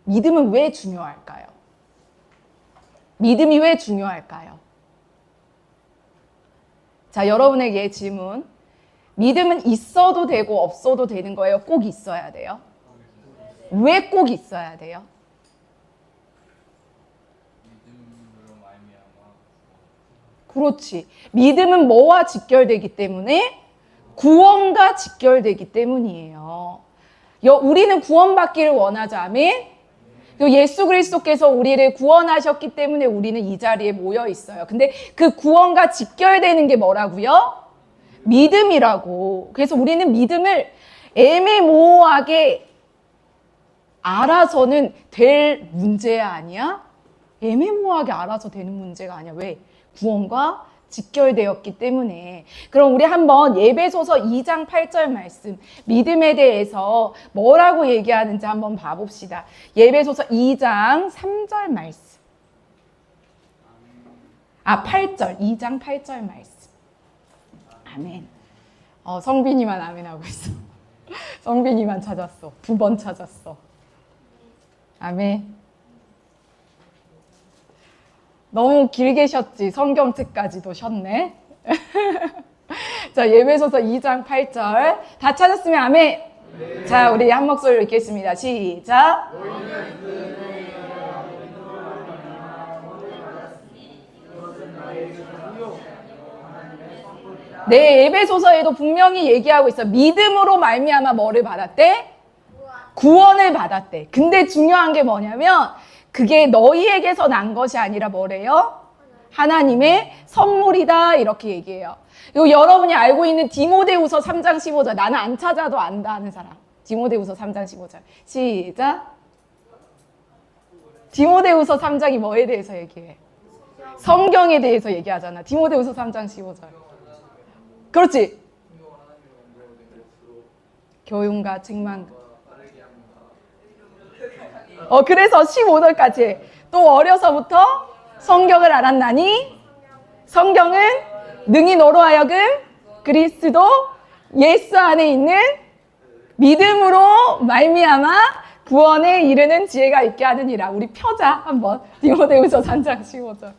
믿음은 왜 중요할까요? 믿음이 왜 중요할까요? 자, 여러분에게 질문. 믿음은 있어도 되고 없어도 되는 거예요? 꼭 있어야 돼요? 왜 꼭 있어야 돼요? 그렇지. 믿음은 뭐와 직결되기 때문에? 구원과 직결되기 때문이에요. 우리는 구원받기를 원하죠. 아멘? 예수 그리스도께서 우리를 구원하셨기 때문에 우리는 이 자리에 모여 있어요. 근데 그 구원과 직결되는 게 뭐라고요? 믿음이라고. 그래서 우리는 믿음을 애매모호하게 알아서는 될 문제야 아니야? 애매모호하게 알아서 되는 문제가 아니야. 왜? 구원과 직결되었기 때문에. 그럼 우리 한번 예배소서 2장 8절 말씀, 믿음에 대해서 뭐라고 얘기하는지 한번 봐봅시다. 예배소서 2장 3절 말씀. 8절, 2장 8절 말씀. 아멘. 성빈이만 아멘 하고 있어. 성빈이만 찾았어. 9번 찾았어. 아멘. 너무 길게 쉬었지. 성경책까지도 쉬었네. 자, 예배소서 2장 8절. 다 찾았으면 아멘. 네. 자, 우리 한 목소리로 읽겠습니다. 시작. 네, 예배소서에도 분명히 얘기하고 있어. 믿음으로 말미암아 뭐를 받았대? 구원을 받았대. 근데 중요한 게 뭐냐면 그게 너희에게서 난 것이 아니라 뭐래요? 하나님의 선물이다 이렇게 얘기해요. 여러분이 알고 있는 디모데후서 3장 15절. 나는 안 찾아도 안다 하는 사람. 디모데후서 3장 15절. 시작. 디모데후서 3장이 뭐에 대해서 얘기해? 성경에 대해서 얘기하잖아. 디모데후서 3장 15절. 그렇지. 교훈과 책망. 그래서 15절까지 또 어려서부터 성경을 알았나니 성경은 능히 너로 하여금 그리스도 예수 안에 있는 믿음으로 말미암아 구원에 이르는 지혜가 있게 하느니라. 우리 펴자 한번. 디모데후서 3장 15절.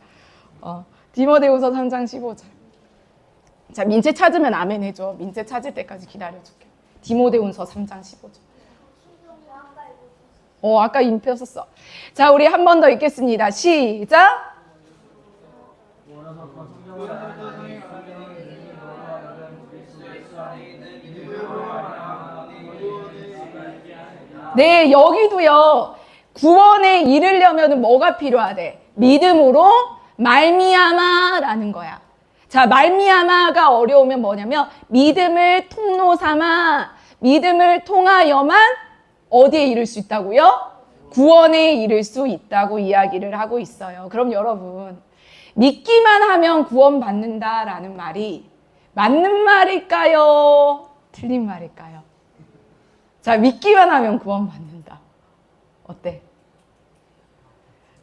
디모데후서 3장 15절. 자, 민채 찾으면 아멘 해줘. 민채 찾을 때까지 기다려줄게. 디모데후서 3장 15절. 아까 이미 폈었어. 자, 우리 한 번 더 읽겠습니다. 시작. 네, 여기도요. 구원에 이르려면 뭐가 필요하대? 믿음으로 말미암아라는 거야. 자, 말미암아가 어려우면 뭐냐면 믿음을 통로 삼아, 믿음을 통하여만 어디에 이를 수 있다고요? 구원에 이를 수 있다고 이야기를 하고 있어요. 그럼 여러분, 믿기만 하면 구원받는다라는 말이 맞는 말일까요? 틀린 말일까요? 자, 믿기만 하면 구원받는다. 어때?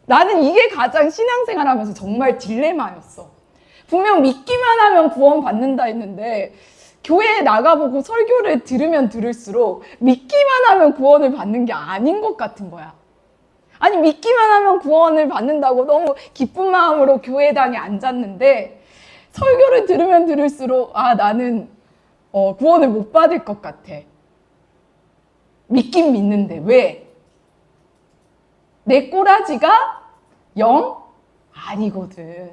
나는 이게 가장 신앙생활 하면서 정말 딜레마였어. 분명 믿기만 하면 구원받는다 했는데 교회에 나가보고 설교를 들으면 들을수록 믿기만 하면 구원을 받는 게 아닌 것 같은 거야. 아니, 믿기만 하면 구원을 받는다고 너무 기쁜 마음으로 교회당에 앉았는데 설교를 들으면 들을수록 나는 구원을 못 받을 것 같아. 믿긴 믿는데 왜? 내 꼬라지가 영? 아니거든.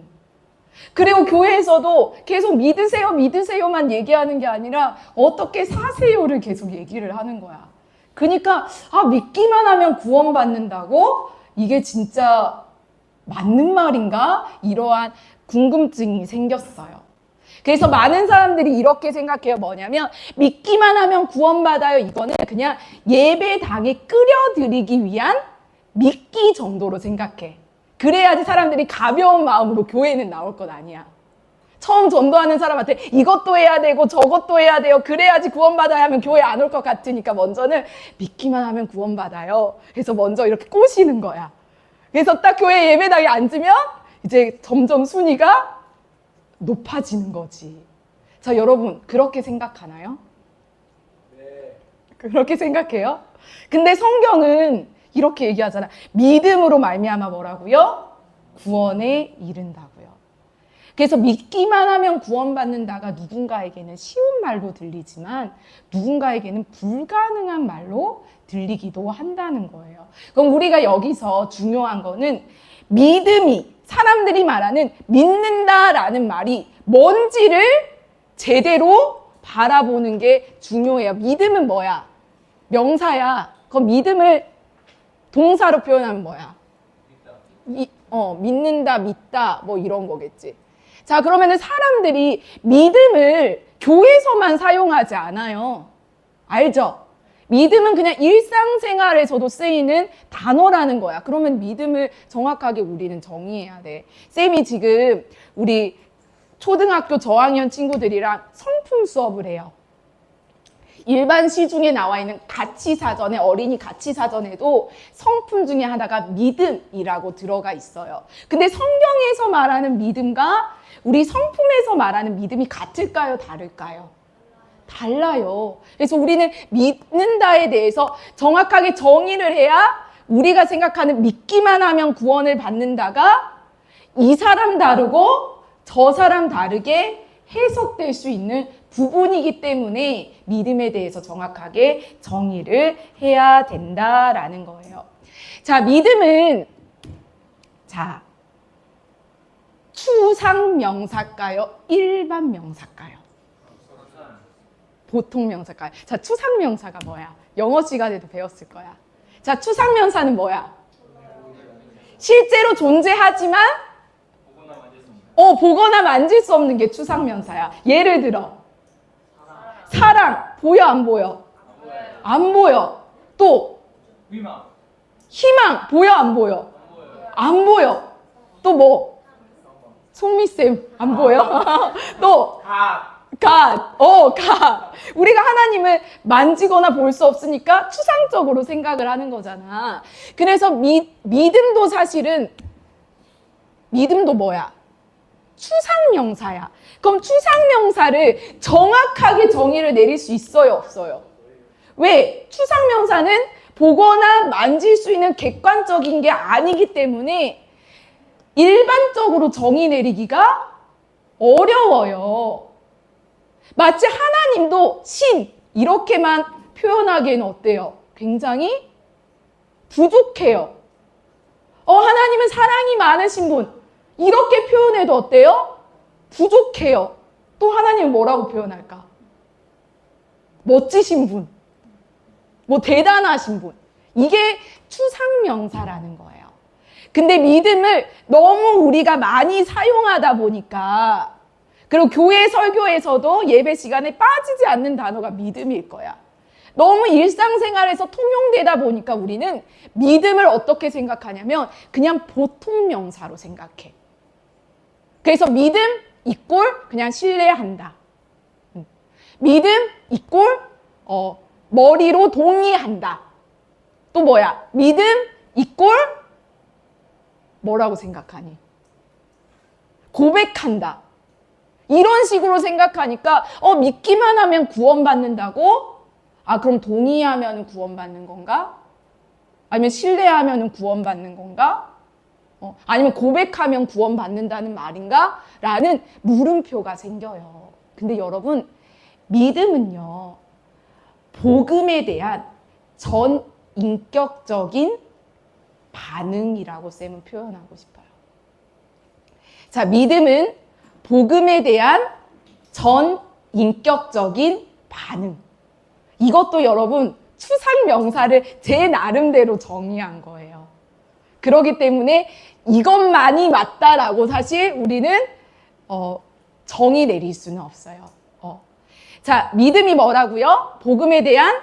그리고 교회에서도 계속 믿으세요, 믿으세요만 얘기하는 게 아니라 어떻게 사세요를 계속 얘기를 하는 거야. 그러니까 믿기만 하면 구원받는다고? 이게 진짜 맞는 말인가? 이러한 궁금증이 생겼어요. 그래서 많은 사람들이 이렇게 생각해요. 뭐냐면 믿기만 하면 구원받아요. 이거는 그냥 예배당에 끌어들이기 위한 믿기 정도로 생각해. 그래야지 사람들이 가벼운 마음으로 교회는 나올 것 아니야. 처음 전도하는 사람한테 이것도 해야 되고 저것도 해야 돼요. 그래야지 구원받아야 하면 교회 안 올 것 같으니까 먼저는 믿기만 하면 구원받아요. 그래서 먼저 이렇게 꼬시는 거야. 그래서 딱 교회 예배당에 앉으면 이제 점점 순위가 높아지는 거지. 자, 여러분 그렇게 생각하나요? 네. 그렇게 생각해요? 근데 성경은 이렇게 얘기하잖아. 믿음으로 말미암아 뭐라고요? 구원에 이른다고요. 그래서 믿기만 하면 구원받는다가 누군가에게는 쉬운 말로 들리지만 누군가에게는 불가능한 말로 들리기도 한다는 거예요. 그럼 우리가 여기서 중요한 거는 믿음이, 사람들이 말하는 믿는다라는 말이 뭔지를 제대로 바라보는 게 중요해요. 믿음은 뭐야? 명사야. 그럼 믿음을 동사로 표현하면 뭐야? 믿는다, 믿다, 뭐 이런 거겠지. 자, 그러면은 사람들이 믿음을 교회에서만 사용하지 않아요. 알죠? 믿음은 그냥 일상생활에서도 쓰이는 단어라는 거야. 그러면 믿음을 정확하게 우리는 정의해야 돼. 쌤이 지금 우리 초등학교 저학년 친구들이랑 성품 수업을 해요. 일반 시중에 나와 있는 가치사전에, 어린이 가치사전에도 성품 중에 하나가 믿음이라고 들어가 있어요. 근데 성경에서 말하는 믿음과 우리 성품에서 말하는 믿음이 같을까요? 다를까요? 달라요. 그래서 우리는 믿는다에 대해서 정확하게 정의를 해야 우리가 생각하는 믿기만 하면 구원을 받는다가 이 사람 다르고 저 사람 다르게 해석될 수 있는 부분이기 때문에 믿음에 대해서 정확하게 정의를 해야 된다라는 거예요. 자, 믿음은 자, 추상 명사일까요? 일반 명사일까요? 보통 명사일까요? 자, 추상 명사가 뭐야? 영어 시간에도 배웠을 거야. 자, 추상 명사는 뭐야? 실제로 존재하지만 보거나 만질 수 없는 게 추상 명사야. 예를 들어 사랑 보여 안 보여? 안 보여. 또 희망 보여 안 보여? 안 보여. 또 뭐? 송미쌤 안 보여? 또 갓. 우리가 하나님을 만지거나 볼 수 없으니까 추상적으로 생각을 하는 거잖아. 그래서 믿음도 사실은 믿음도 뭐야? 추상명사야. 그럼 추상명사를 정확하게 정의를 내릴 수 있어요, 없어요? 왜? 추상명사는 보거나 만질 수 있는 객관적인 게 아니기 때문에 일반적으로 정의 내리기가 어려워요. 마치 하나님도 신 이렇게만 표현하기에는 어때요? 굉장히 부족해요. 하나님은 사랑이 많으신 분 이렇게 표현해도 어때요? 부족해요. 또 하나님은 뭐라고 표현할까? 멋지신 분, 뭐 대단하신 분. 이게 추상명사라는 거예요. 근데 믿음을 너무 우리가 많이 사용하다 보니까, 그리고 교회 설교에서도 예배 시간에 빠지지 않는 단어가 믿음일 거야. 너무 일상생활에서 통용되다 보니까 우리는 믿음을 어떻게 생각하냐면 그냥 보통 명사로 생각해. 그래서 믿음 이꼴 그냥 신뢰한다. 믿음 이꼴 머리로 동의한다. 또 뭐야? 믿음 이꼴 뭐라고 생각하니? 고백한다. 이런 식으로 생각하니까 믿기만 하면 구원받는다고? 그럼 동의하면 구원받는 건가? 아니면 신뢰하면 구원받는 건가? 아니면 고백하면 구원받는다는 말인가? 라는 물음표가 생겨요. 근데 여러분, 믿음은요, 복음에 대한 전인격적인 반응이라고 쌤은 표현하고 싶어요. 자, 믿음은 복음에 대한 전인격적인 반응. 이것도 여러분, 추상 명사를 제 나름대로 정의한 거예요. 그렇기 때문에 이것만이 맞다라고 사실 우리는 정의 내릴 수는 없어요. 자, 믿음이 뭐라고요? 복음에 대한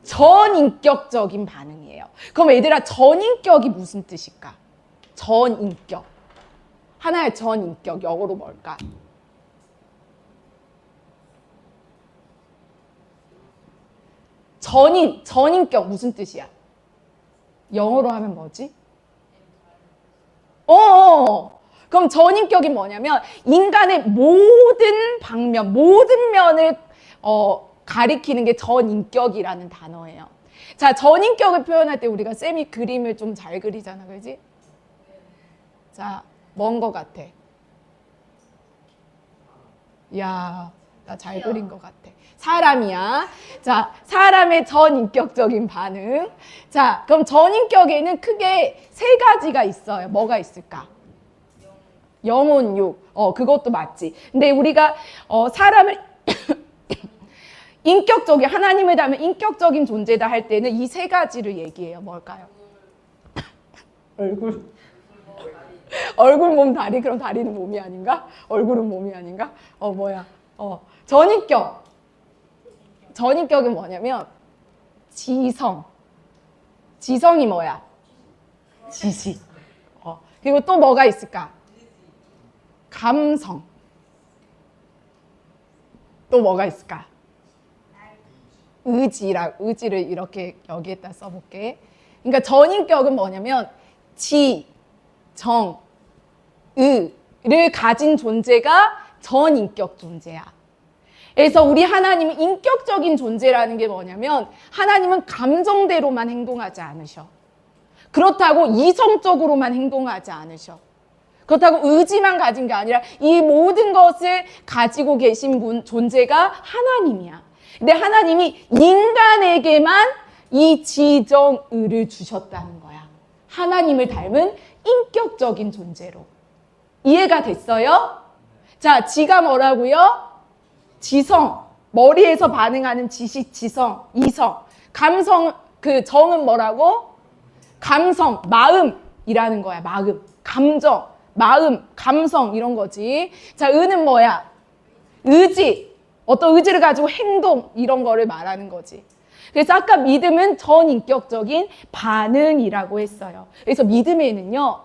전인격적인 반응이에요. 그럼 얘들아, 전인격이 무슨 뜻일까? 전인격. 하나의 전인격, 영어로 뭘까? 전인격 무슨 뜻이야? 영어로 하면 뭐지? 그럼 전인격이 뭐냐면 인간의 모든 방면, 모든 면을 가리키는 게 전인격이라는 단어예요. 자, 전인격을 표현할 때 우리가 쌤이 그림을 좀 잘 그리잖아, 그지? 자, 뭔 거 같아? 야, 나 잘 그린 것 같아. 사람이야. 자, 사람의 전인격적인 반응. 자, 그럼 전인격에는 크게 세 가지가 있어요. 뭐가 있을까? 영혼, 육. 그것도 맞지. 근데 우리가 사람을 인격적인, 하나님을 닮은 인격적인 존재다 할 때는 이 세 가지를 얘기해요. 뭘까요? 얼굴. 얼굴, 몸, 다리. 그럼 다리는 몸이 아닌가? 얼굴은 몸이 아닌가? 뭐야? 전인격. 전인격은 뭐냐면 지성. 지성이 뭐야? 지식. 그리고 또 뭐가 있을까? 감성. 또 뭐가 있을까? 의지를 이렇게 여기에다 써볼게. 그러니까 전인격은 뭐냐면 지, 정, 의를 가진 존재가 전인격 존재야. 그래서 우리 하나님은 인격적인 존재라는 게 뭐냐면 하나님은 감정대로만 행동하지 않으셔. 그렇다고 이성적으로만 행동하지 않으셔. 그렇다고 의지만 가진 게 아니라 이 모든 것을 가지고 계신 존재가 하나님이야. 근데 하나님이 인간에게만 이 지정의를 주셨다는 거야. 하나님을 닮은 인격적인 존재로. 이해가 됐어요? 자, 지가 뭐라고요? 지성, 머리에서 반응하는 지식, 지성, 이성. 감성, 그 정은 뭐라고? 감성, 마음이라는 거야. 마음, 감정, 마음, 감성 이런 거지. 자, 의는 뭐야? 의지. 어떤 의지를 가지고 행동 이런 거를 말하는 거지. 그래서 아까 믿음은 전인격적인 반응이라고 했어요. 그래서 믿음에는요,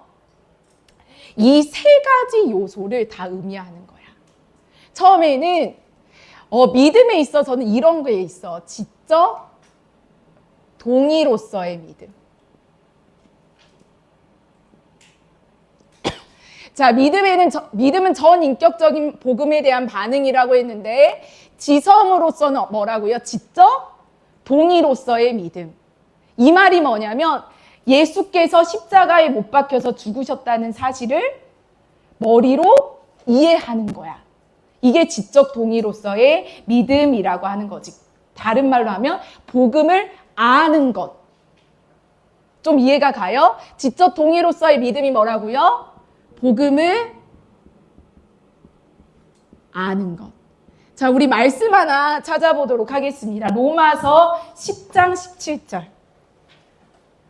이 세 가지 요소를 다 의미하는 거야. 처음에는 믿음에 있어서는 이런 게 있어. 지적 동의로서의 믿음. 자, 믿음은 전인격적인 복음에 대한 반응이라고 했는데 지성으로서는 뭐라고요? 지적 동의로서의 믿음. 이 말이 뭐냐면 예수께서 십자가에 못 박혀서 죽으셨다는 사실을 머리로 이해하는 거야. 이게 지적 동의로서의 믿음이라고 하는 거지. 다른 말로 하면 복음을 아는 것. 좀 이해가 가요? 지적 동의로서의 믿음이 뭐라고요? 복음을 아는 것. 자, 우리 말씀 하나 찾아보도록 하겠습니다. 로마서 10장 17절.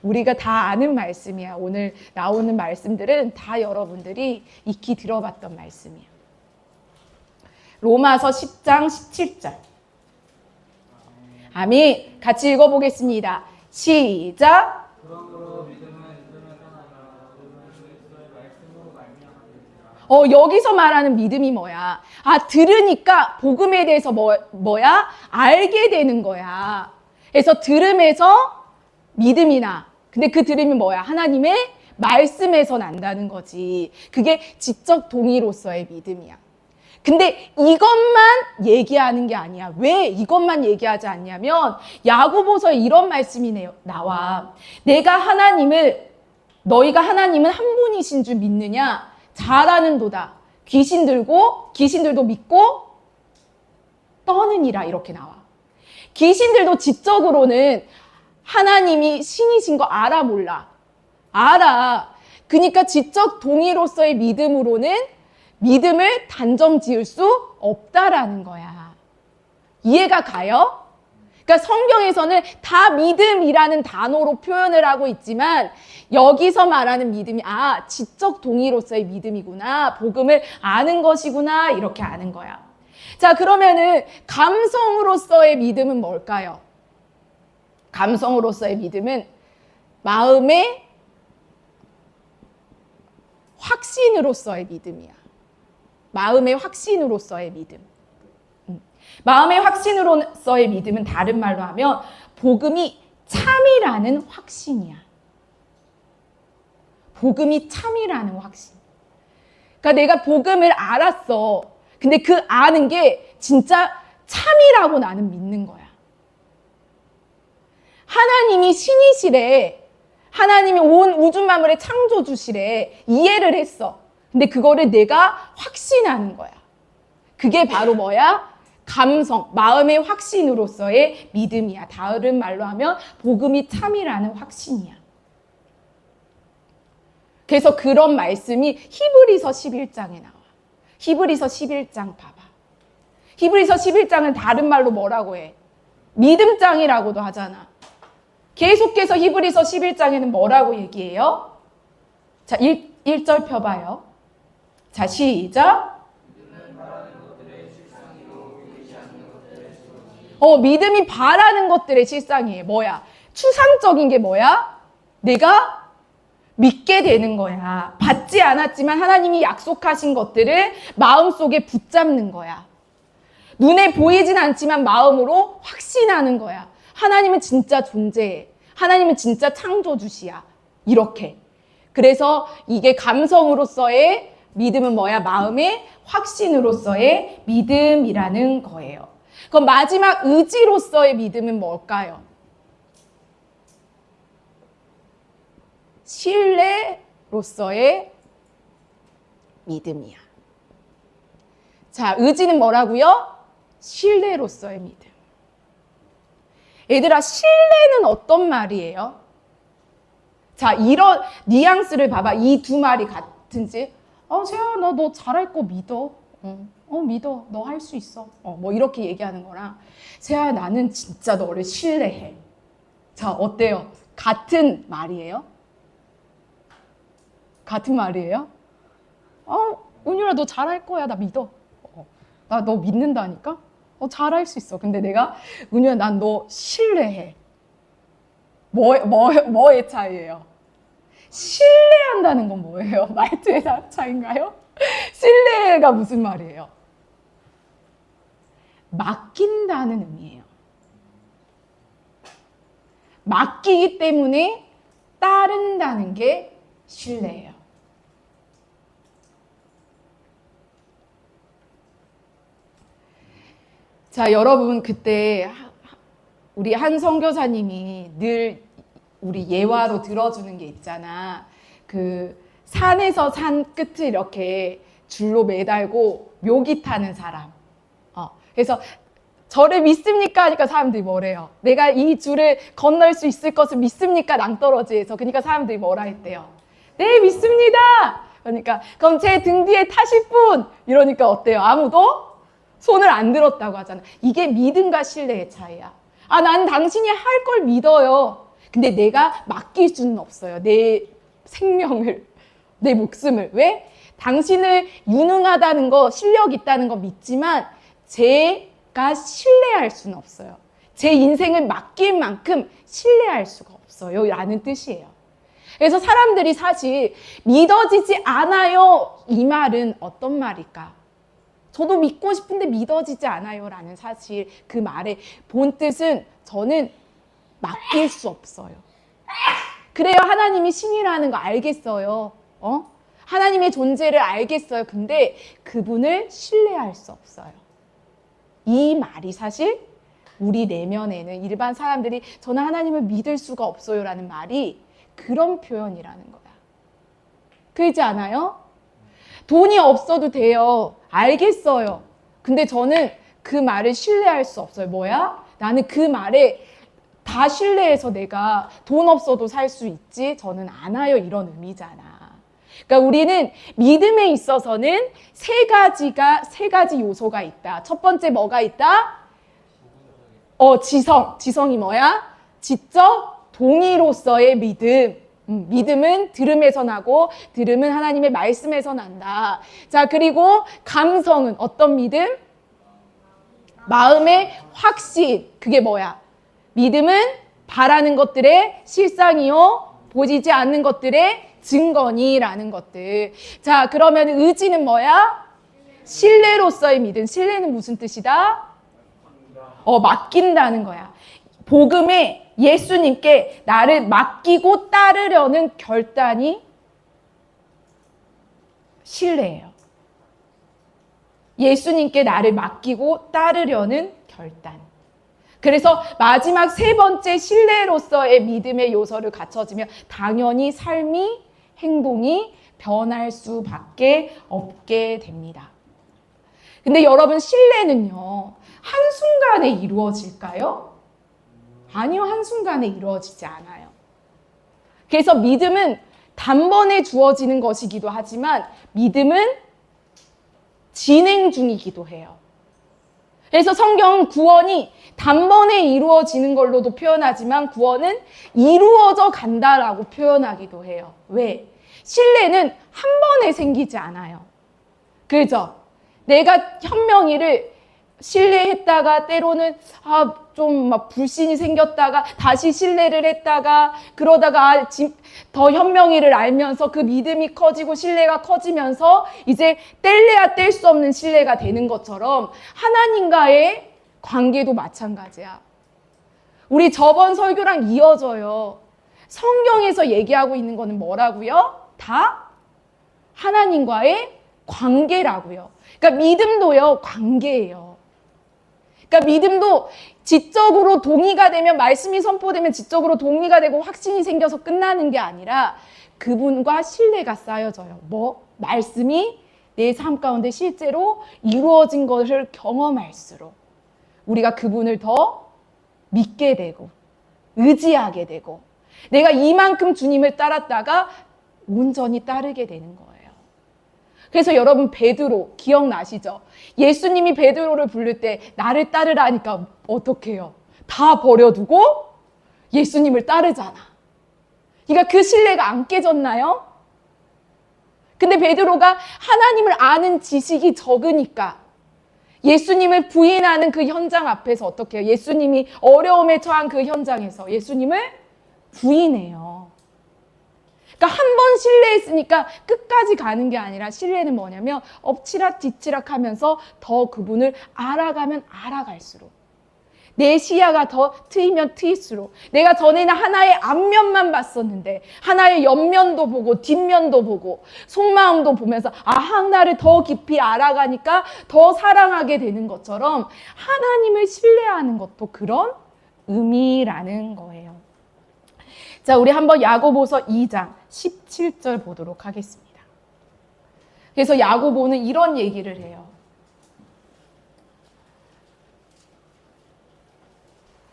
우리가 다 아는 말씀이야. 오늘 나오는 말씀들은 다 여러분들이 익히 들어봤던 말씀이야. 로마서 10장 17절. 아멘. 같이 읽어보겠습니다. 시작. 여기서 말하는 믿음이 뭐야? 들으니까 복음에 대해서 뭐야? 알게 되는 거야. 그래서 들음에서 믿음이 나. 근데 그 들음이 뭐야? 하나님의 말씀에서 난다는 거지. 그게 지적 동의로서의 믿음이야. 근데 이것만 얘기하는 게 아니야. 왜 이것만 얘기하지 않냐면 야고보서에 이런 말씀이 나와. 너희가 하나님은 한 분이신 줄 믿느냐? 잘하는도다. 귀신들도 믿고 떠느니라 이렇게 나와. 귀신들도 지적으로는 하나님이 신이신 거 알아 몰라? 알아. 그러니까 지적 동의로서의 믿음으로는 믿음을 단정 지을 수 없다라는 거야. 이해가 가요? 그러니까 성경에서는 다 믿음이라는 단어로 표현을 하고 있지만 여기서 말하는 믿음이 지적 동의로서의 믿음이구나. 복음을 아는 것이구나. 이렇게 아는 거야. 자, 그러면은 감성으로서의 믿음은 뭘까요? 감성으로서의 믿음은 마음의 확신으로서의 믿음이야. 마음의 확신으로서의 믿음. 마음의 확신으로서의 믿음은 다른 말로 하면 복음이 참이라는 확신이야. 복음이 참이라는 확신. 그러니까 내가 복음을 알았어. 근데 그 아는 게 진짜 참이라고 나는 믿는 거야. 하나님이 신이시래. 하나님이 온 우주 만물의 창조주시래. 이해를 했어. 근데 그거를 내가 확신하는 거야. 그게 바로 뭐야? 감성, 마음의 확신으로서의 믿음이야. 다른 말로 하면 복음이 참이라는 확신이야. 그래서 그런 말씀이 히브리서 11장에 나와. 히브리서 11장 봐봐. 히브리서 11장은 다른 말로 뭐라고 해? 믿음장이라고도 하잖아. 계속해서 히브리서 11장에는 뭐라고 얘기해요? 자, 1절 펴봐요. 자, 시작. 믿음이 바라는 것들의 실상이에요. 뭐야? 추상적인 게 뭐야? 내가 믿게 되는 거야. 받지 않았지만 하나님이 약속하신 것들을 마음속에 붙잡는 거야. 눈에 보이진 않지만 마음으로 확신하는 거야. 하나님은 진짜 존재해. 하나님은 진짜 창조주시야. 이렇게. 그래서 이게 감성으로서의 믿음은 뭐야? 마음의 확신으로서의 믿음이라는 거예요. 그럼 마지막 의지로서의 믿음은 뭘까요? 신뢰로서의 믿음이야. 자, 의지는 뭐라고요? 신뢰로서의 믿음. 얘들아, 신뢰는 어떤 말이에요? 자, 이런 뉘앙스를 봐봐. 이 두 말이 같은지. 세아, 너 잘할 거 믿어. 믿어. 너 할 수 있어. 뭐 이렇게 얘기하는 거랑, 세아, 나는 진짜 너를 신뢰해. 자, 어때요? 같은 말이에요? 같은 말이에요? 은유라, 너 잘할 거야. 나 믿어. 나 너 믿는다니까? 잘할 수 있어. 근데 내가, 은유야, 난 너 신뢰해. 뭐의 차이예요? 신뢰한다는 건 뭐예요? 말투의 차이인가요? 신뢰가 무슨 말이에요? 맡긴다는 의미예요. 맡기기 때문에 따른다는 게 신뢰예요. 자, 여러분, 그때 우리 한 선교사님이 늘 우리 예화로 들어주는 게 있잖아. 그 산에서 산 끝을 이렇게 줄로 매달고 묘기 타는 사람. 그래서 저를 믿습니까? 하니까 사람들이 뭐래요? 내가 이 줄을 건널 수 있을 것을 믿습니까? 낭떠러지에서. 그러니까 사람들이 뭐라 했대요? 네, 믿습니다. 그러니까 그럼 제 등 뒤에 타실 분? 이러니까 어때요? 아무도 손을 안 들었다고 하잖아. 이게 믿음과 신뢰의 차이야. 난 당신이 할 걸 믿어요. 근데 내가 맡길 수는 없어요. 내 생명을, 내 목숨을. 왜? 당신을 유능하다는 거, 실력 있다는 거 믿지만 제가 신뢰할 수는 없어요. 제 인생을 맡길 만큼 신뢰할 수가 없어요. 라는 뜻이에요. 그래서 사람들이 사실 믿어지지 않아요. 이 말은 어떤 말일까? 저도 믿고 싶은데 믿어지지 않아요. 라는 사실 그 말의 본뜻은 저는 맡길 수 없어요. 그래요. 하나님이 신이라는 거 알겠어요. 하나님의 존재를 알겠어요. 근데 그분을 신뢰할 수 없어요. 이 말이 사실 우리 내면에는 일반 사람들이 저는 하나님을 믿을 수가 없어요 라는 말이 그런 표현이라는 거야. 그렇지 않아요? 돈이 없어도 돼요. 알겠어요. 근데 저는 그 말을 신뢰할 수 없어요. 뭐야? 나는 그 말에 다 신뢰해서 내가 돈 없어도 살 수 있지? 저는 안 와요. 이런 의미잖아. 그러니까 우리는 믿음에 있어서는 세 가지 요소가 있다. 첫 번째 뭐가 있다? 지성이 뭐야? 지적 동의로서의 믿음. 믿음은 들음에서 나고 들음은 하나님의 말씀에서 난다. 자, 그리고 감성은 어떤 믿음? 마음의 확신. 그게 뭐야? 믿음은 바라는 것들의 실상이요 보이지 않는 것들의 증거니라는 것들. 자, 그러면 의지는 뭐야? 신뢰로서의 믿음. 신뢰는 무슨 뜻이다? 맡긴다는 거야. 복음에 예수님께 나를 맡기고 따르려는 결단이 신뢰예요. 예수님께 나를 맡기고 따르려는 결단. 그래서 마지막 세 번째 신뢰로서의 믿음의 요소를 갖춰지면 당연히 삶이, 행동이 변할 수밖에 없게 됩니다. 근데 여러분, 신뢰는요, 한순간에 이루어질까요? 아니요, 한순간에 이루어지지 않아요. 그래서 믿음은 단번에 주어지는 것이기도 하지만 믿음은 진행 중이기도 해요. 그래서 성경은 구원이 단번에 이루어지는 걸로도 표현하지만 구원은 이루어져 간다라고 표현하기도 해요. 왜? 신뢰는 한 번에 생기지 않아요. 그죠? 내가 현명이를 신뢰했다가 때로는 좀 막 불신이 생겼다가 다시 신뢰를 했다가 그러다가 더 현명이를 알면서 그 믿음이 커지고 신뢰가 커지면서 이제 뗄래야 뗄 수 없는 신뢰가 되는 것처럼 하나님과의 관계도 마찬가지야. 우리 저번 설교랑 이어져요. 성경에서 얘기하고 있는 거는 뭐라고요? 다 하나님과의 관계라고요. 그러니까 믿음도요, 관계예요. 그러니까 믿음도 지적으로 동의가 되면, 말씀이 선포되면 지적으로 동의가 되고 확신이 생겨서 끝나는 게 아니라 그분과 신뢰가 쌓여져요. 말씀이 내 삶 가운데 실제로 이루어진 것을 경험할수록 우리가 그분을 더 믿게 되고 의지하게 되고 내가 이만큼 주님을 따랐다가 온전히 따르게 되는 거예요. 그래서 여러분, 베드로 기억나시죠? 예수님이 베드로를 부를 때 나를 따르라니까 어떻게 해요? 다 버려두고 예수님을 따르잖아. 그러니까 그 신뢰가 안 깨졌나요? 근데 베드로가 하나님을 아는 지식이 적으니까 예수님을 부인하는 그 현장 앞에서 어떻게 해요? 예수님이 어려움에 처한 그 현장에서 예수님을 부인해요. 그러니까 한 번 신뢰했으니까 끝까지 가는 게 아니라 신뢰는 뭐냐면 엎치락 뒤치락 하면서 더 그분을 알아가면 알아갈수록 내 시야가 더 트이면 트일수록 내가 전에는 하나의 앞면만 봤었는데 하나의 옆면도 보고 뒷면도 보고 속마음도 보면서 하나를 더 깊이 알아가니까 더 사랑하게 되는 것처럼 하나님을 신뢰하는 것도 그런 의미라는 거예요. 자, 우리 한번 야고보서 2장 17절 보도록 하겠습니다. 그래서 야고보는 이런 얘기를 해요.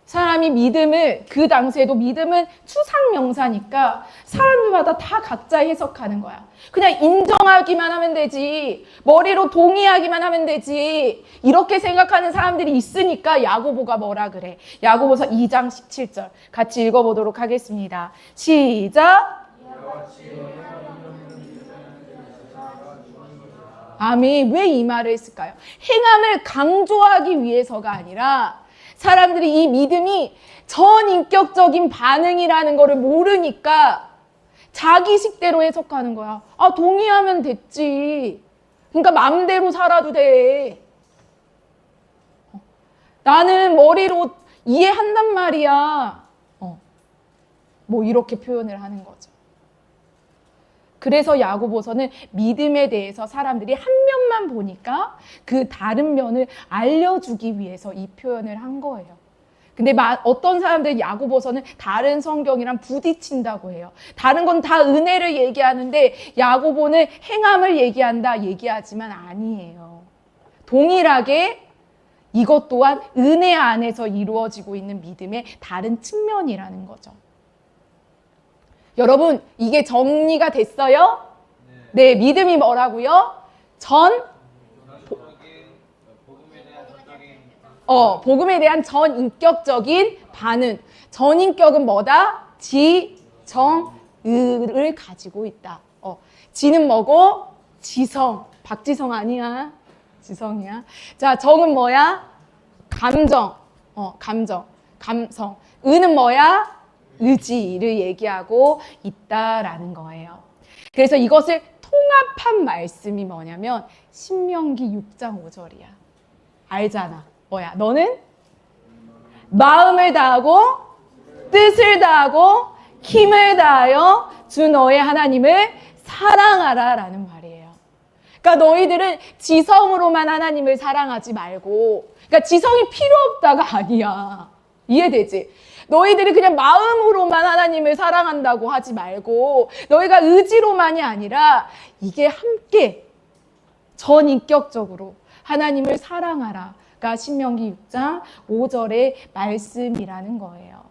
사람이 믿음을, 그 당시에도 믿음은 추상명사니까 사람들마다 다 각자 해석하는 거야. 그냥 인정하기만 하면 되지, 머리로 동의하기만 하면 되지, 이렇게 생각하는 사람들이 있으니까 야고보가 뭐라 그래? 야고보서 2장 17절 같이 읽어보도록 하겠습니다. 시작! 아멘. 왜 이 말을 했을까요? 행함을 강조하기 위해서가 아니라 사람들이 이 믿음이 전인격적인 반응이라는 거를 모르니까 자기식대로 해석하는 거야. 동의하면 됐지. 그러니까 마음대로 살아도 돼. 나는 머리로 이해한단 말이야. 이렇게 표현을 하는 거죠. 그래서 야고보서는 믿음에 대해서 사람들이 한 면만 보니까 그 다른 면을 알려주기 위해서 이 표현을 한 거예요. 근데 어떤 사람들은 야고보서는 다른 성경이랑 부딪힌다고 해요. 다른 건 다 은혜를 얘기하는데 야고보는 행함을 얘기하지만 아니에요. 동일하게 이것 또한 은혜 안에서 이루어지고 있는 믿음의 다른 측면이라는 거죠. 여러분, 이게 정리가 됐어요? 네, 믿음이 뭐라고요? 복음에 대한 전인격적인 반응. 전인격은 뭐다? 지, 정, 의를 가지고 있다. 지는 뭐고? 지성. 박지성 아니야? 지성이야. 자, 정은 뭐야? 감정. 감성. 의는 뭐야? 의지를 얘기하고 있다라는 거예요. 그래서 이것을 통합한 말씀이 뭐냐면 신명기 6장 5절이야. 알잖아. 뭐야? 너는 마음을 다하고 뜻을 다하고 힘을 다하여 주 너의 하나님을 사랑하라 라는 말이에요. 그러니까 너희들은 지성으로만 하나님을 사랑하지 말고, 그러니까 지성이 필요 없다가 아니야. 이해되지? 너희들이 그냥 마음으로만 하나님을 사랑한다고 하지 말고, 너희가 의지로만이 아니라 이게 함께 전인격적으로 하나님을 사랑하라가 신명기 6장 5절의 말씀이라는 거예요.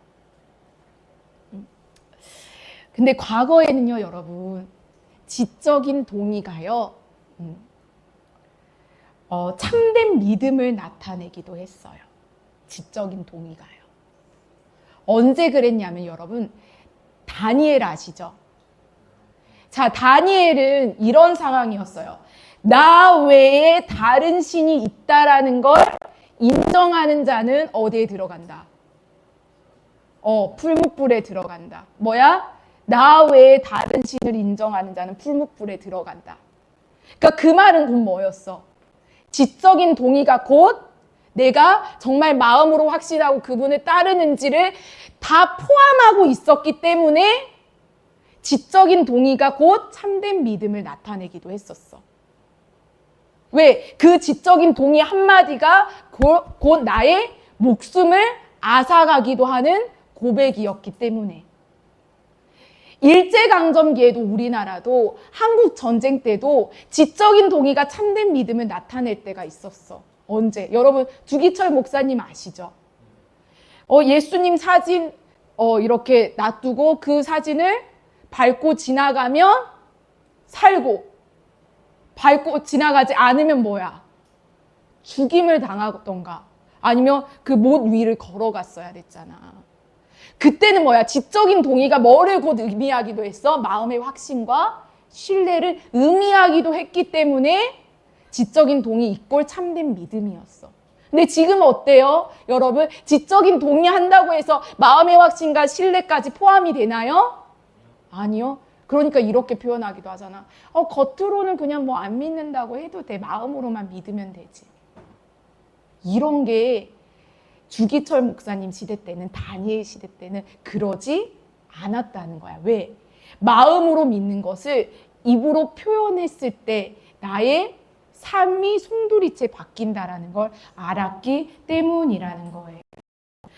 근데 과거에는요, 여러분, 지적인 동의가요, 참된 믿음을 나타내기도 했어요. 지적인 동의가요. 언제 그랬냐면 여러분, 다니엘 아시죠? 자, 다니엘은 이런 상황이었어요. 나 외에 다른 신이 있다라는 걸 인정하는 자는 어디에 들어간다? 풀무불에 들어간다. 뭐야? 나 외에 다른 신을 인정하는 자는 풀무불에 들어간다. 그러니까 그 말은 곧 뭐였어? 지적인 동의가 곧 내가 정말 마음으로 확신하고 그분을 따르는지를 다 포함하고 있었기 때문에 지적인 동의가 곧 참된 믿음을 나타내기도 했었어. 왜? 그 지적인 동의 한마디가 곧 나의 목숨을 앗아가기도 하는 고백이었기 때문에. 일제강점기에도 우리나라도 한국 전쟁 때도 지적인 동의가 참된 믿음을 나타낼 때가 있었어. 언제? 여러분 주기철 목사님 아시죠? 예수님 사진 이렇게 놔두고 그 사진을 밟고 지나가면 살고, 밟고 지나가지 않으면 뭐야? 죽임을 당하던가 아니면 그 못 위를 걸어갔어야 됐잖아. 그때는 뭐야? 지적인 동의가 뭐를 곧 의미하기도 했어? 마음의 확신과 신뢰를 의미하기도 했기 때문에 지적인 동의 이꼴 참된 믿음이었어. 근데 지금 어때요? 여러분, 지적인 동의한다고 해서 마음의 확신과 신뢰까지 포함이 되나요? 아니요. 그러니까 이렇게 표현하기도 하잖아. 겉으로는 그냥 뭐 안 믿는다고 해도 돼. 마음으로만 믿으면 되지. 이런 게 주기철 목사님 시대 때는, 다니엘 시대 때는 그러지 않았다는 거야. 왜? 마음으로 믿는 것을 입으로 표현했을 때 나의 삶이 송두리째 바뀐다라는 걸 알았기 때문이라는 거예요.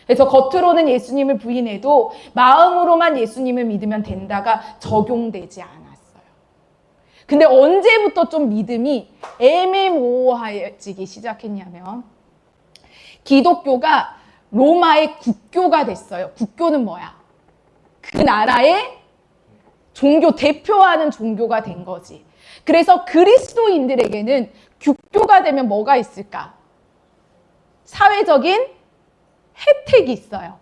그래서 겉으로는 예수님을 부인해도 마음으로만 예수님을 믿으면 된다가 적용되지 않았어요. 근데 언제부터 좀 믿음이 애매모호해지기 시작했냐면 기독교가 로마의 국교가 됐어요. 국교는 뭐야? 그 나라의 종교, 대표하는 종교가 된 거지. 그래서 그리스도인들에게는 국교가 되면 뭐가 있을까? 사회적인 혜택이 있어요.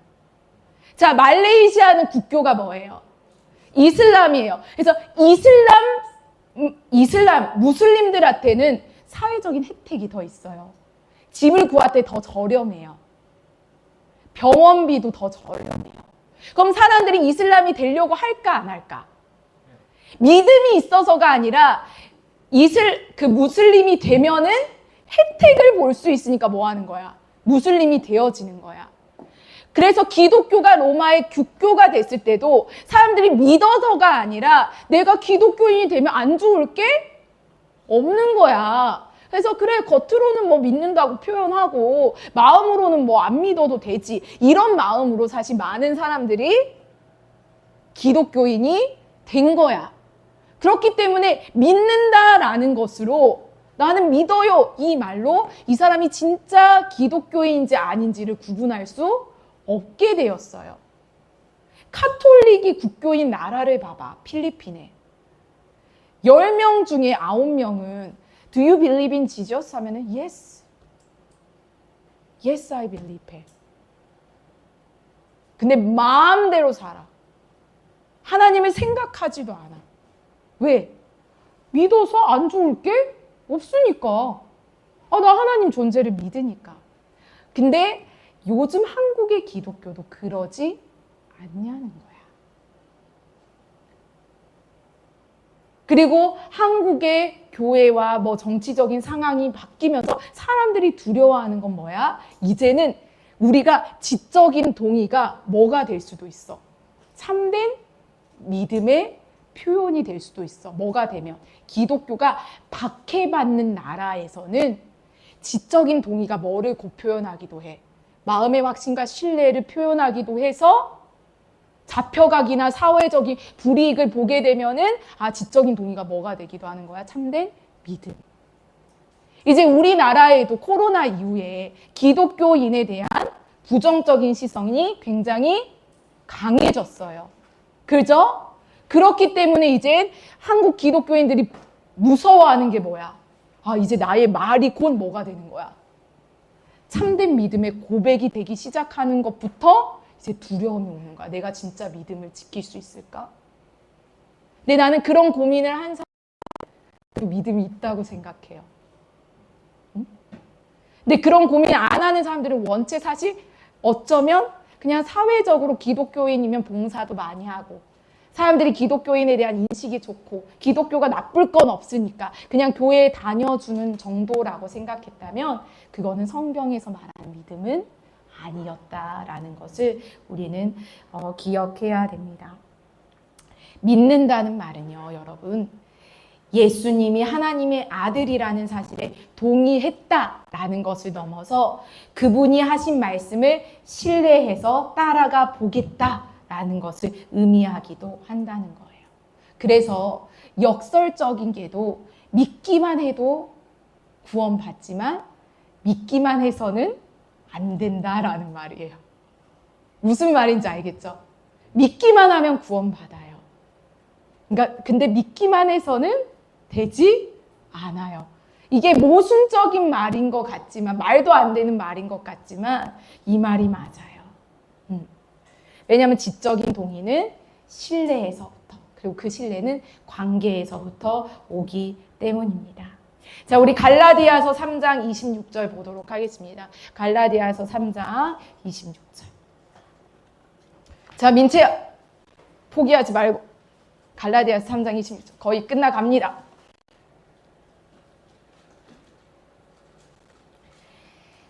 자, 말레이시아는 국교가 뭐예요? 이슬람이에요. 그래서 이슬람, 무슬림들한테는 사회적인 혜택이 더 있어요. 집을 구할 때 더 저렴해요. 병원비도 더 저렴해요. 그럼 사람들이 이슬람이 되려고 할까 안 할까? 믿음이 있어서가 아니라 무슬림이 되면은 혜택을 볼 수 있으니까 뭐 하는 거야? 무슬림이 되어지는 거야. 그래서 기독교가 로마의 국교가 됐을 때도 사람들이 믿어서가 아니라 내가 기독교인이 되면 안 좋을 게 없는 거야. 그래서 그래, 겉으로는 뭐 믿는다고 표현하고 마음으로는 뭐 안 믿어도 되지. 이런 마음으로 사실 많은 사람들이 기독교인이 된 거야. 그렇기 때문에 믿는다라는 것으로 나는 믿어요 이 말로 이 사람이 진짜 기독교인인지 아닌지를 구분할 수 없게 되었어요. 카톨릭이 국교인 나라를 봐봐. 필리핀에 10명 중에 9명은 Do you believe in Jesus? 하면은 Yes. Yes, I believe 해. 근데 마음대로 살아. 하나님을 생각하지도 않아. 왜? 믿어서 안 좋을 게 없으니까. 나 하나님 존재를 믿으니까. 근데 요즘 한국의 기독교도 그러지 않냐는 거야. 그리고 한국의 교회와 뭐 정치적인 상황이 바뀌면서 사람들이 두려워하는 건 뭐야? 이제는 우리가 지적인 동의가 뭐가 될 수도 있어? 참된 믿음의 표현이 될 수도 있어. 뭐가 되면? 기독교가 박해받는 나라에서는 지적인 동의가 뭐를 곧 표현하기도 해. 마음의 확신과 신뢰를 표현하기도 해서 잡혀가기나 사회적인 불이익을 보게 되면은 지적인 동의가 뭐가 되기도 하는 거야? 참된 믿음. 이제 우리나라에도 코로나 이후에 기독교인에 대한 부정적인 시선이 굉장히 강해졌어요. 그죠? 그렇기 때문에 이제 한국 기독교인들이 무서워하는 게 뭐야? 이제 나의 말이 곧 뭐가 되는 거야? 참된 믿음의 고백이 되기 시작하는 것부터 이제 두려움이 오는 거야. 내가 진짜 믿음을 지킬 수 있을까? 근데 나는 그런 고민을 한 사람이 믿음이 있다고 생각해요. 응? 근데 그런 고민을 안 하는 사람들은 원체 사실 어쩌면 그냥 사회적으로 기독교인이면 봉사도 많이 하고 사람들이 기독교인에 대한 인식이 좋고 기독교가 나쁠 건 없으니까 그냥 교회에 다녀주는 정도라고 생각했다면 그거는 성경에서 말하는 믿음은 아니었다라는 것을 우리는 기억해야 됩니다. 믿는다는 말은요, 여러분, 예수님이 하나님의 아들이라는 사실에 동의했다라는 것을 넘어서 그분이 하신 말씀을 신뢰해서 따라가 보겠다라는 것을 의미하기도 한다는 거예요. 그래서 역설적인 게도 믿기만 해도 구원받지만 믿기만 해서는 안 된다라는 말이에요. 무슨 말인지 알겠죠? 믿기만 하면 구원받아요. 그러니까 근데 믿기만 해서는 되지 않아요. 이게 모순적인 말인 것 같지만 말도 안 되는 말인 것 같지만 이 말이 맞아요. 왜냐하면 지적인 동의는 신뢰에서부터 그리고 그 신뢰는 관계에서부터 오기 때문입니다. 자, 우리 갈라디아서 3장 26절 보도록 하겠습니다. 갈라디아서 3장 26절. 자, 민채야, 포기하지 말고 갈라디아서 3장 26절 거의 끝나갑니다.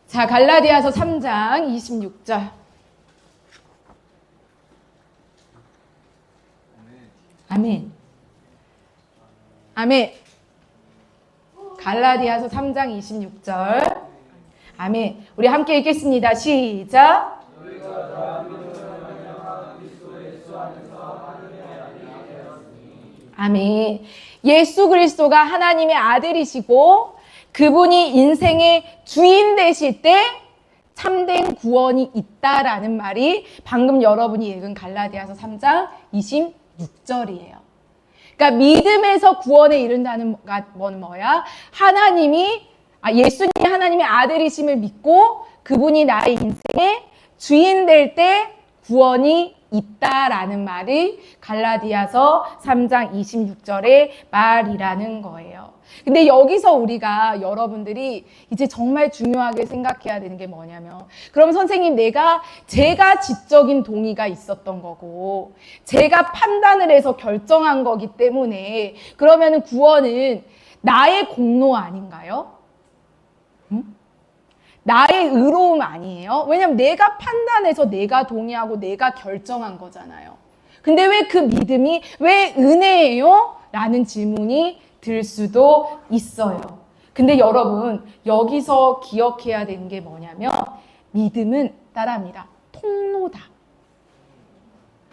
자, 갈라디아서 3장 26절. 아멘. 아멘. 갈라디아서 3장 26절. 아멘. 우리 함께 읽겠습니다. 시작. 아멘. 예수 그리스도가 하나님의 아들이시고 그분이 인생의 주인 되실 때 참된 구원이 있다라는 말이 방금 여러분이 읽은 갈라디아서 3장 26절이에요. 그러니까 믿음에서 구원에 이른다는 건 뭐야? 예수님이 하나님의 아들이심을 믿고 그분이 나의 인생의 주인 될 때 구원이 있다라는 말이 갈라디아서 3장 26절의 말이라는 거예요. 근데 여기서 우리가 여러분들이 이제 정말 중요하게 생각해야 되는 게 뭐냐면 그럼 선생님 제가 지적인 동의가 있었던 거고 제가 판단을 해서 결정한 거기 때문에 그러면은 구원은 나의 공로 아닌가요? 나의 의로움 아니에요? 왜냐면 내가 판단해서 내가 동의하고 내가 결정한 거잖아요. 근데 왜 그 믿음이 왜 은혜예요? 라는 질문이 들 수도 있어요. 근데 여러분 여기서 기억해야 되는 게 뭐냐면 믿음은 따라합니다. 통로다.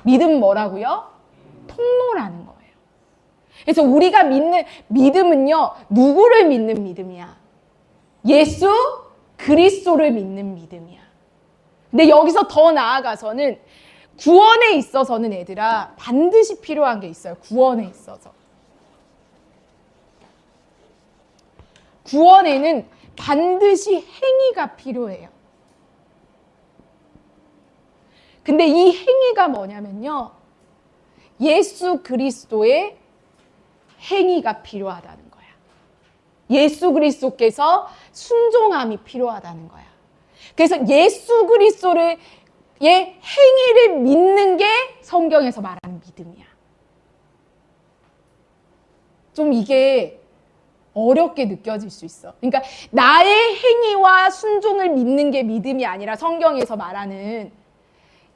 믿음 뭐라고요? 통로라는 거예요. 그래서 우리가 믿는 믿음은요. 누구를 믿는 믿음이야? 예수 그리스도를 믿는 믿음이야. 근데 여기서 더 나아가서는 구원에 있어서는 얘들아 반드시 필요한 게 있어요. 구원에 있어서. 구원에는 반드시 행위가 필요해요. 근데 이 행위가 뭐냐면요. 예수 그리스도의 행위가 필요하다는 거야. 예수 그리스도께서 순종함이 필요하다는 거야. 그래서 예수 그리스도의 행위를 믿는 게 성경에서 말하는 믿음이야. 좀 이게 어렵게 느껴질 수 있어. 그러니까 나의 행위와 순종을 믿는 게 믿음이 아니라 성경에서 말하는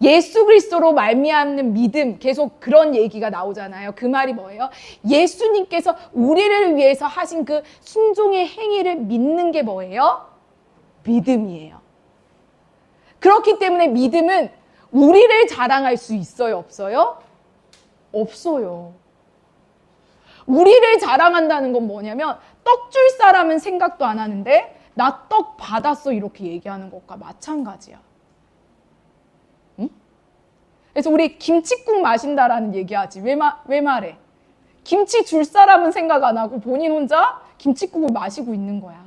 예수 그리스도로 말미암는 믿음, 계속 그런 얘기가 나오잖아요. 그 말이 뭐예요? 예수님께서 우리를 위해서 하신 그 순종의 행위를 믿는 게 뭐예요? 믿음이에요. 그렇기 때문에 믿음은 우리를 자랑할 수 있어요, 없어요? 없어요. 우리를 자랑한다는 건 뭐냐면 떡 줄 사람은 생각도 안 하는데 나 떡 받았어 이렇게 얘기하는 것과 마찬가지야. 응? 그래서 우리 김칫국 마신다라는 얘기하지. 왜 말해? 김치 줄 사람은 생각 안 하고 본인 혼자 김칫국을 마시고 있는 거야.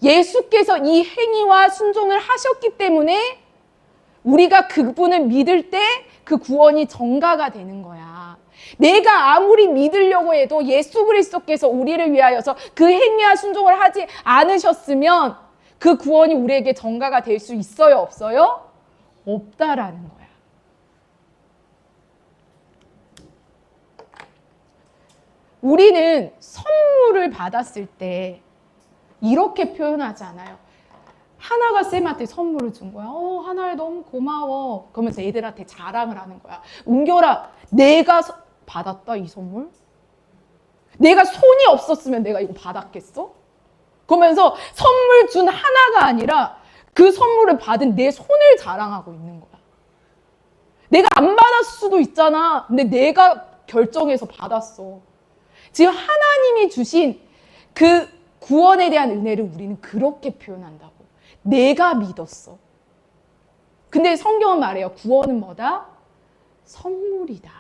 예수께서 이 행위와 순종을 하셨기 때문에 우리가 그분을 믿을 때 그 구원이 전가가 되는 거야. 내가 아무리 믿으려고 해도 예수 그리스도께서 우리를 위하여서 그 행위와 순종을 하지 않으셨으면 그 구원이 우리에게 전가가 될 수 있어요, 없어요? 없다라는 거야. 우리는 선물을 받았을 때 이렇게 표현하지 않아요. 하나가 쌤한테 선물을 준 거야. 하나야 너무 고마워. 그러면서 애들한테 자랑을 하는 거야. 은결아, 내가 받았다 이 선물? 내가 손이 없었으면 내가 이거 받았겠어? 그러면서 선물 준 하나가 아니라 그 선물을 받은 내 손을 자랑하고 있는 거야. 내가 안 받았을 수도 있잖아. 근데 내가 결정해서 받았어. 지금 하나님이 주신 그 구원에 대한 은혜를 우리는 그렇게 표현한다고. 내가 믿었어. 근데 성경은 말해요. 구원은 뭐다? 선물이다.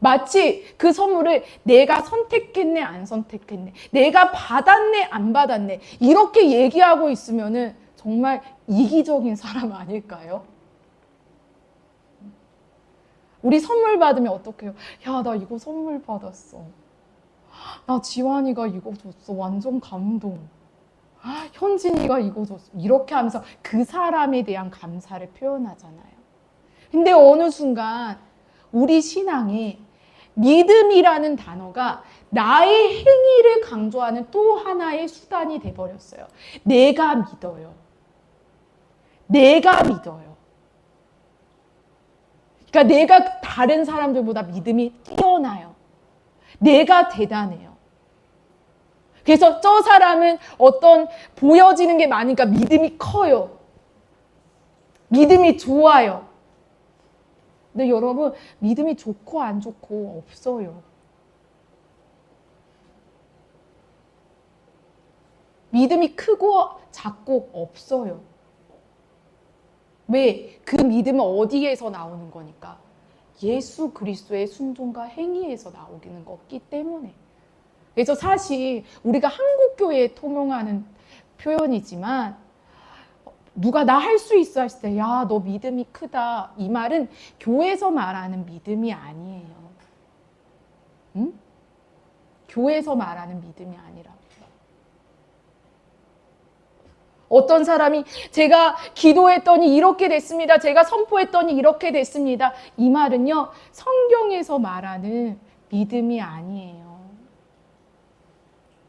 마치 그 선물을 내가 선택했네, 안 선택했네, 내가 받았네, 안 받았네, 이렇게 얘기하고 있으면은 정말 이기적인 사람 아닐까요? 우리 선물 받으면 어떡해요? 야, 나 이거 선물 받았어. 나 지환이가 이거 줬어. 완전 감동. 현진이가 이거 줬어. 이렇게 하면서 그 사람에 대한 감사를 표현하잖아요. 근데 어느 순간 우리 신앙에 믿음이라는 단어가 나의 행위를 강조하는 또 하나의 수단이 돼버렸어요. 내가 믿어요. 내가 믿어요. 그러니까 내가 다른 사람들보다 믿음이 뛰어나요. 내가 대단해요. 그래서 저 사람은 어떤 보여지는 게 많으니까 믿음이 커요. 믿음이 좋아요. 근데 여러분, 믿음이 좋고 안 좋고 없어요. 믿음이 크고 작고 없어요. 왜? 그 믿음은 어디에서 나오는 거니까? 예수 그리스도의 순종과 행위에서 나오는 거기 때문에. 그래서 사실 우리가 한국교회에 통용하는 표현이지만 누가 나 할 수 있어 했을 때 야, 너 믿음이 크다. 이 말은 교회에서 말하는 믿음이 아니에요. 응? 교회에서 말하는 믿음이 아니라고요. 어떤 사람이 제가 기도했더니 이렇게 됐습니다. 제가 선포했더니 이렇게 됐습니다. 이 말은요, 성경에서 말하는 믿음이 아니에요.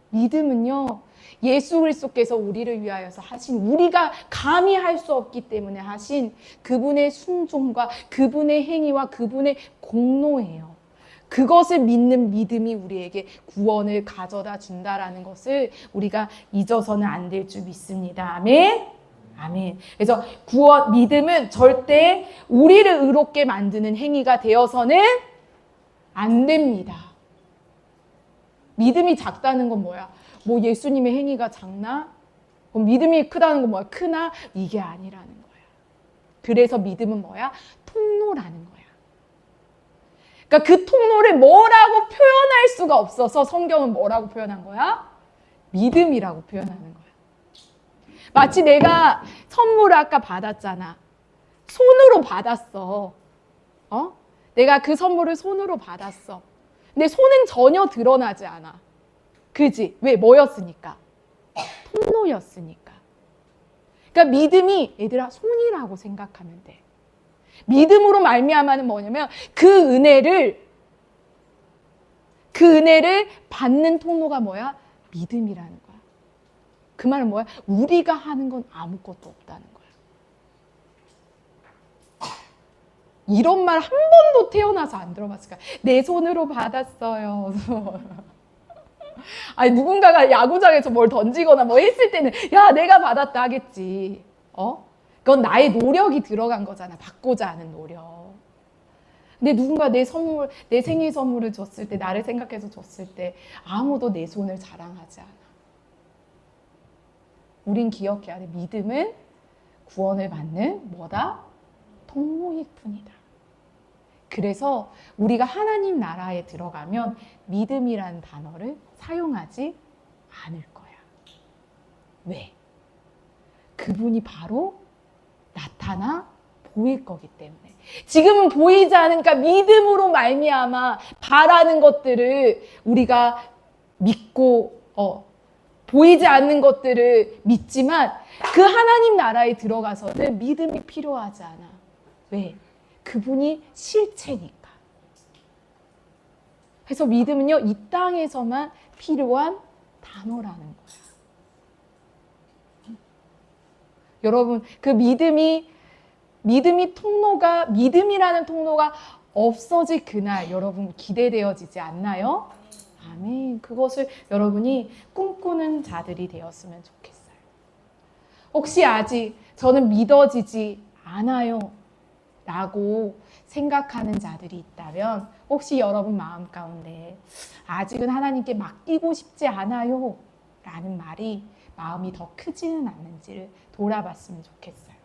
믿음은요, 예수 그리스도께서 우리를 위하여서 하신, 우리가 감히 할 수 없기 때문에 하신 그분의 순종과 그분의 행위와 그분의 공로예요. 그것을 믿는 믿음이 우리에게 구원을 가져다 준다라는 것을 우리가 잊어서는 안 될 줄 믿습니다. 아멘. 아멘. 그래서 믿음은 절대 우리를 의롭게 만드는 행위가 되어서는 안 됩니다. 믿음이 작다는 건 뭐야? 뭐 예수님의 행위가 작나? 그럼 믿음이 크다는 건 뭐야? 크나? 이게 아니라는 거야. 그래서 믿음은 뭐야? 통로라는 거야. 그러니까 그 통로를 뭐라고 표현할 수가 없어서 성경은 뭐라고 표현한 거야? 믿음이라고 표현하는 거야. 마치 내가 선물을 아까 받았잖아. 손으로 받았어. 내가 그 선물을 손으로 받았어. 근데 손은 전혀 드러나지 않아. 그지? 왜? 뭐였으니까? 통로였으니까. 그러니까 믿음이 얘들아 손이라고 생각하면 돼. 믿음으로 말미암아는 뭐냐면 그 은혜를 받는 통로가 뭐야? 믿음이라는 거야. 그 말은 뭐야? 우리가 하는 건 아무것도 없다는 거야. 이런 말 한 번도 태어나서 안 들어봤을까? 내 손으로 받았어요. 아니, 누군가가 야구장에서 뭘 던지거나 뭐 했을 때는 야, 내가 받았다 하겠지. 그건 나의 노력이 들어간 거잖아. 받고자 하는 노력. 근데 누군가 내 선물, 내 생일 선물을 줬을 때, 나를 생각해서 줬을 때 아무도 내 손을 자랑하지 않아. 우린 기억해야 돼. 믿음은 구원을 받는 뭐다? 통로일 뿐이다. 그래서 우리가 하나님 나라에 들어가면 믿음이라는 단어를 사용하지 않을 거야. 왜? 그분이 바로 나타나 보일 거기 때문에. 지금은 보이지 않으니까 믿음으로 말미암아 바라는 것들을 우리가 믿고 보이지 않는 것들을 믿지만 그 하나님 나라에 들어가서는 믿음이 필요하지 않아. 왜? 그분이 실체니까. 그래서 믿음은요, 이 땅에서만 필요한 단어라는 거야. 여러분, 그 믿음이라는 통로가 없어질 그날 여러분 기대되어지지 않나요? 아멘. 그것을 여러분이 꿈꾸는 자들이 되었으면 좋겠어요. 혹시 아직 저는 믿어지지 않아요 라고 생각하는 자들이 있다면 혹시 여러분 마음 가운데 아직은 하나님께 맡기고 싶지 않아요 라는 말이 마음이 더 크지는 않는지를 돌아봤으면 좋겠어요.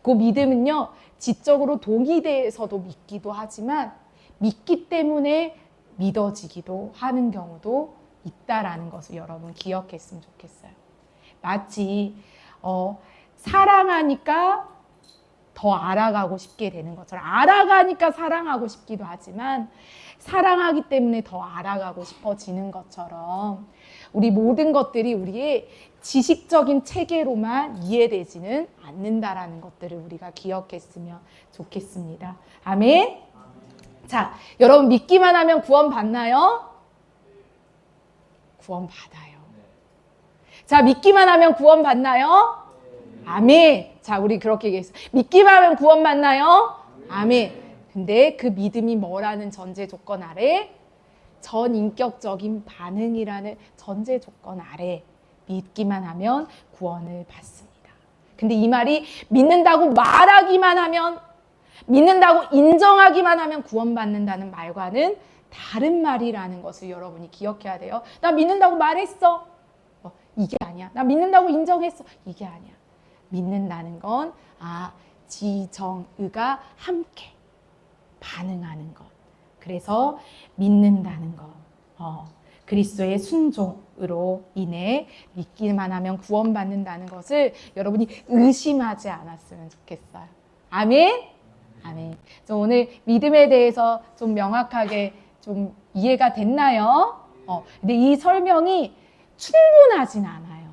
그 믿음은요, 지적으로 동의돼서도 믿기도 하지만 믿기 때문에 믿어지기도 하는 경우도 있다라는 것을 여러분 기억했으면 좋겠어요. 마치 사랑하니까 더 알아가고 싶게 되는 것처럼, 알아가니까 사랑하고 싶기도 하지만 사랑하기 때문에 더 알아가고 싶어지는 것처럼 우리 모든 것들이 우리의 지식적인 체계로만 이해되지는 않는다라는 것들을 우리가 기억했으면 좋겠습니다. 아멘. 자, 여러분 믿기만 하면 구원 받나요? 구원 받아요. 자, 믿기만 하면 구원 받나요? 아멘. 자, 우리 그렇게 얘기했어. 믿기만 하면 구원 받나요? 아멘. 근데 그 믿음이 뭐라는 전제 조건 아래? 전인격적인 반응이라는 전제 조건 아래 믿기만 하면 구원을 받습니다. 근데 이 말이 믿는다고 말하기만 하면, 믿는다고 인정하기만 하면 구원받는다는 말과는 다른 말이라는 것을 여러분이 기억해야 돼요. 나 믿는다고 말했어. 이게 아니야. 나 믿는다고 인정했어. 이게 아니야. 믿는다는 건 지정의가 함께 반응하는 것. 그래서 믿는다는 것. 그리스도의 순종으로 인해 믿기만 하면 구원받는다는 것을 여러분이 의심하지 않았으면 좋겠어요. 아멘? 아멘. 오늘 믿음에 대해서 좀 명확하게 좀 이해가 됐나요? 근데 이 설명이 충분하진 않아요.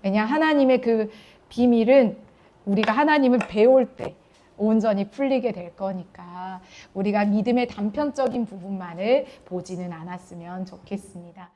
왜냐, 하나님의 그 비밀은 우리가 하나님을 배울 때 온전히 풀리게 될 거니까 우리가 믿음의 단편적인 부분만을 보지는 않았으면 좋겠습니다.